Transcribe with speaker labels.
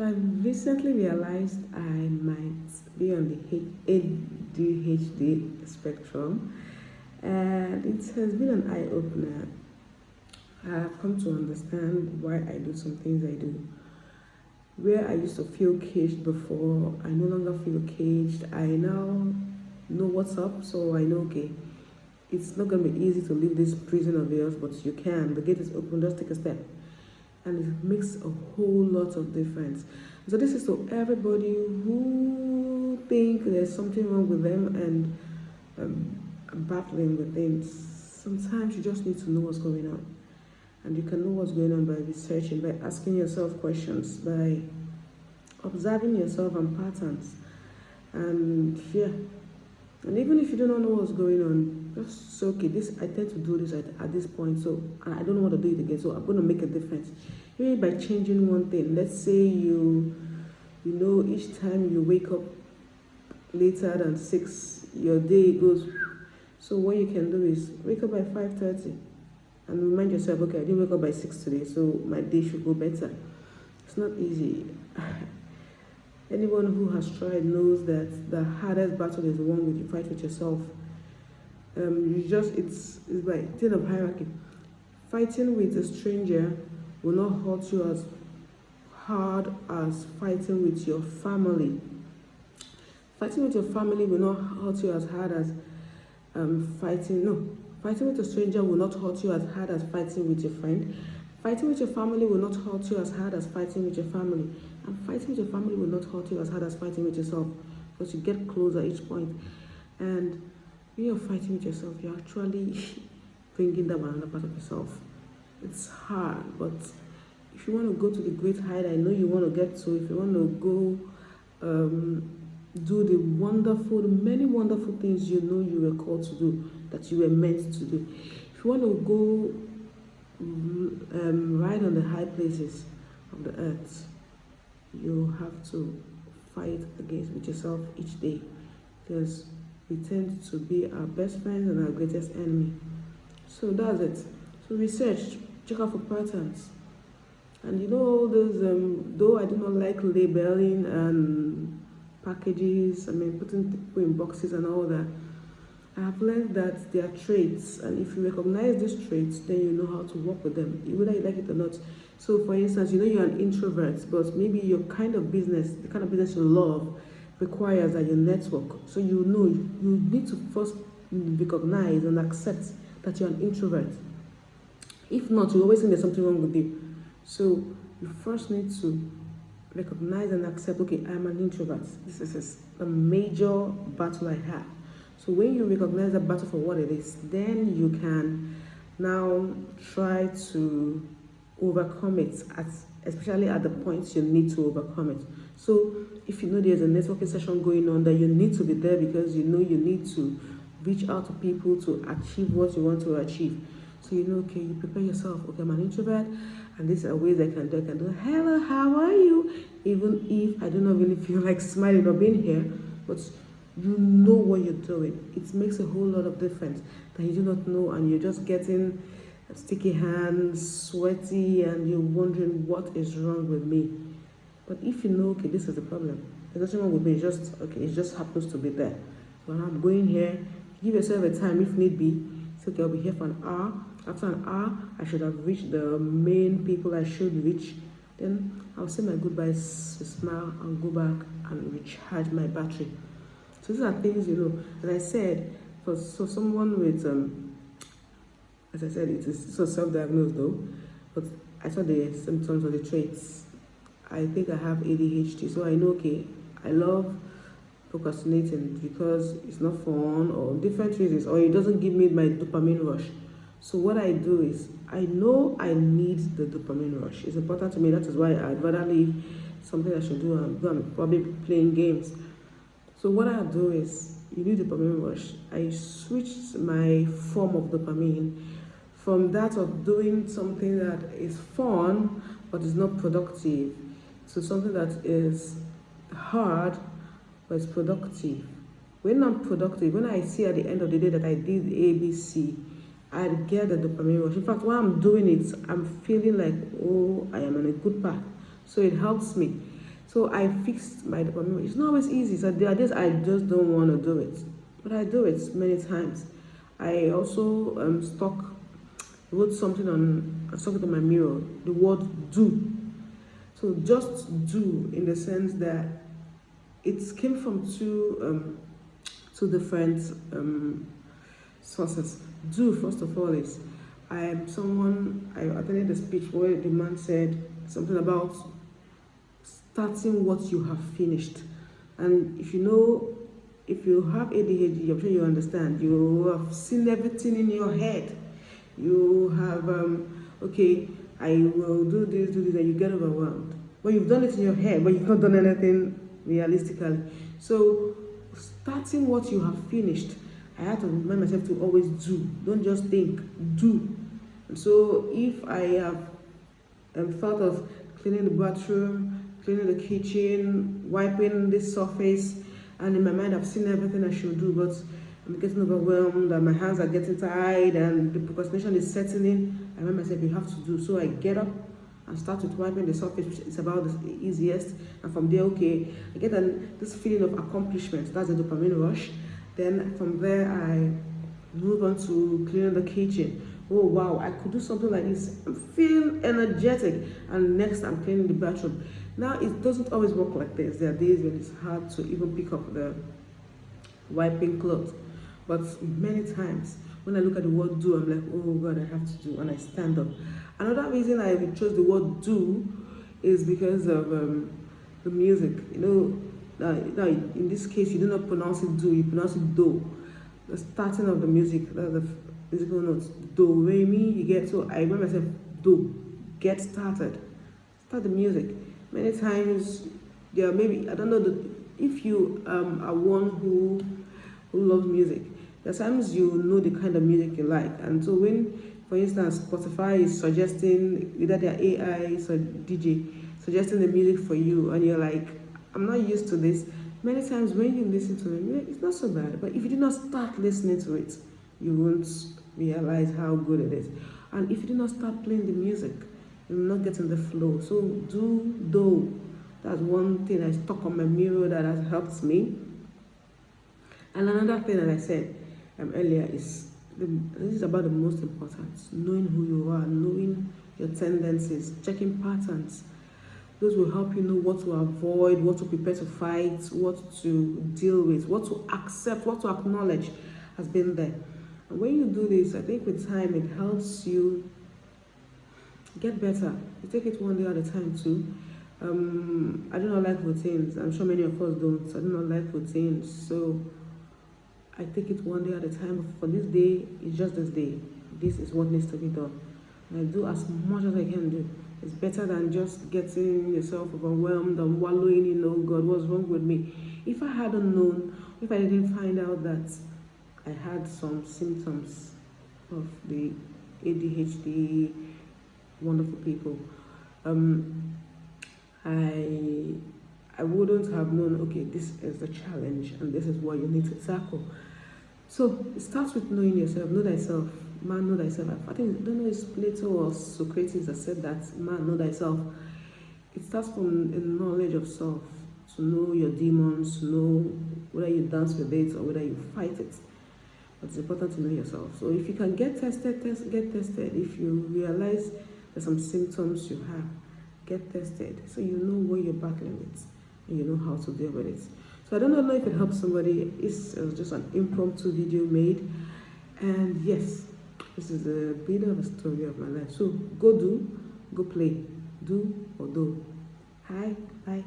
Speaker 1: So I recently realized I might be on the ADHD spectrum, and it has been an eye opener. I've come to understand why I do some things I do. Where I used to feel caged before, I no longer feel caged. I now know what's up, so I know, okay, it's not going to be easy to leave this prison of yours, but you can. The gate is open, just take a step. And it makes a whole lot of difference. So this is to everybody who think there's something wrong with them and battling with things. Sometimes you just need to know what's going on. And you can know what's going on by researching, by asking yourself questions, by observing yourself and patterns. And yeah, and even if you do not know what's going on, just say, okay, I tend to do this at this point, so and I don't know how to do it again, so I'm going to make a difference. Maybe by changing one thing. Let's say you know each time you wake up later than 6, your day goes. So what you can do is wake up by 5:30 and remind yourself, okay, I didn't wake up by 6 today, so my day should go better. It's not easy. Anyone who has tried knows that the hardest battle is the one where you fight with yourself. It's like thing of hierarchy. Fighting with a stranger will not hurt you as hard as fighting with your family. Fighting with your family will not hurt you as hard as fighting with a stranger will not hurt you as hard as fighting with your friend. Fighting with your family will not hurt you as hard as fighting with your family. And fighting with your family will not hurt you as hard as fighting with yourself, because you get closer each point. And when you're fighting with yourself, you're actually bringing down another part of yourself. It's hard, but if you want to go to the great height I know you want to get to, if you want to go do the many wonderful things you know you were called to do, that you were meant to do, if you want to go ride on the high places of the earth, you have to fight with yourself each day, because we tend to be our best friends and our greatest enemy. So that's it. So research, check out for patterns. And you know all those, though I do not like labeling and packages, putting people in boxes and all that, I have learned that they are traits, and if you recognize these traits, then you know how to work with them, whether you like it or not. So for instance, you know you're an introvert, but maybe the kind of business you love requires that you network. So you know you need to first recognize and accept that you're an introvert. If not, you always think there's something wrong with you. So you first need to recognize and accept, okay, I'm an introvert. This is a major battle I have. So when you recognize the battle for what it is, then you can now try to overcome it, especially at the points you need to overcome it. So if you know there's a networking session going on, that you need to be there because you know you need to reach out to people to achieve what you want to achieve. So you know, okay, you prepare yourself, okay, I'm an introvert, and these are ways I can do. Hello, how are you? Even if I do not really feel like smiling or being here, but you know what you're doing. It makes a whole lot of difference that you do not know, and you're just getting sticky hands, sweaty, and you're wondering what is wrong with me. But if you know, okay, this is the problem, there's nothing wrong with me, it just happens to be there. So I'm going here, give yourself a time if need be. It's okay, I'll be here for an hour. After an hour, I should have reached the main people I should reach. Then I'll say my goodbyes, smile, and go back and recharge my battery. So these are things, as I said, for someone with, as I said, it is so self-diagnosed though, but I saw the symptoms or the traits. I think I have ADHD, so I know, okay, I love procrastinating because it's not fun or different reasons, or it doesn't give me my dopamine rush. So what I do is, I know I need the dopamine rush. It's important to me. That is why I'd rather leave something I should do and I'm probably playing games. So what I do is, you need dopamine rush. I switched my form of dopamine from that of doing something that is fun but is not productive to something that is hard but is productive. When I'm productive, when I see at the end of the day that I did ABC, I get the dopamine rush. In fact, while I'm doing it, I'm feeling like, oh, I am on a good path. So it helps me. So I fixed my dopamine. It's not always easy. So there are days I just don't want to do it, but I do it many times. I also wrote something on, I stuck it on my mirror. The word "do." So just do in the sense that it came from two different sources. Do, first of all, is I attended a speech where the man said something about starting what you have finished. And if you have ADHD, I'm sure you understand. You have seen everything in your head. You have, okay, I will do this, and you get overwhelmed. But you've done it in your head, but you've not done anything realistically. So, starting what you have finished, I had to remind myself to always do. Don't just think, do. And so, if I have thought of cleaning the bathroom, cleaning the kitchen, wiping this surface, and in my mind I've seen everything I should do, but I'm getting overwhelmed and my hands are getting tired and the procrastination is setting in, I remind myself you have to do. So I get up and start with wiping the surface, which is about the easiest, and from there, okay, I get this feeling of accomplishment. That's a dopamine rush. Then from there I move on to cleaning the kitchen. Oh wow, I could do something like this. I'm feeling energetic, and next I'm cleaning the bathroom. Now it doesn't always work like this. There are days when it's hard to even pick up the wiping cloth, but many times when I look at the word "do," I'm like, oh God, I have to do, and I stand up. Another reason I chose the word "do" is because of the music. Now in this case, you do not pronounce it "do," you pronounce it "do." The starting of the music, the musical notes, do, re, mi, you get. So I remember myself, do, get started, start the music. Many times, there maybe, I don't know, if you are one who loves music, there are times you know the kind of music you like. And so when, for instance, Spotify is suggesting, either their AI or DJ, suggesting the music for you, and you're like, I'm not used to this. Many times when you listen to it, it's not so bad. But if you do not start listening to it, you won't realize how good it is. And if you do not start playing the music, you will not get in the flow. So do. That's one thing I stuck on my mirror that has helped me. And another thing that I said earlier is, this is about the most important, knowing who you are, knowing your tendencies, checking patterns. Those will help you know what to avoid, what to prepare to fight, what to deal with, what to accept, what to acknowledge has been there. And when you do this, I think with time it helps you get better. You take it one day at a time too. I do not like routines. I'm sure many of us don't. I do not like routines. So I take it one day at a time. For this day, it's just this day. This is what needs to be done. And I do as much as I can do. It's better than just getting yourself overwhelmed and wallowing in, oh God, what's wrong with me? If I hadn't known, if I didn't find out that I had some symptoms of the ADHD, wonderful people, I wouldn't have known, okay, this is the challenge and this is what you need to tackle. So it starts with knowing yourself, know thyself. Man, know thyself. I think, I don't know if it's Plato or Socrates that said that, man, know thyself. It starts from a knowledge of self, to know your demons, to know whether you dance with it or whether you fight it. But it's important to know yourself. So if you can get tested, get tested. If you realize there's some symptoms you have, get tested. So you know what you're battling with and you know how to deal with it. So I don't know if it helps somebody. It's just an impromptu video made. And yes, this is a bit of a story of my life. So go do, go play. Do or do. Hi, bye.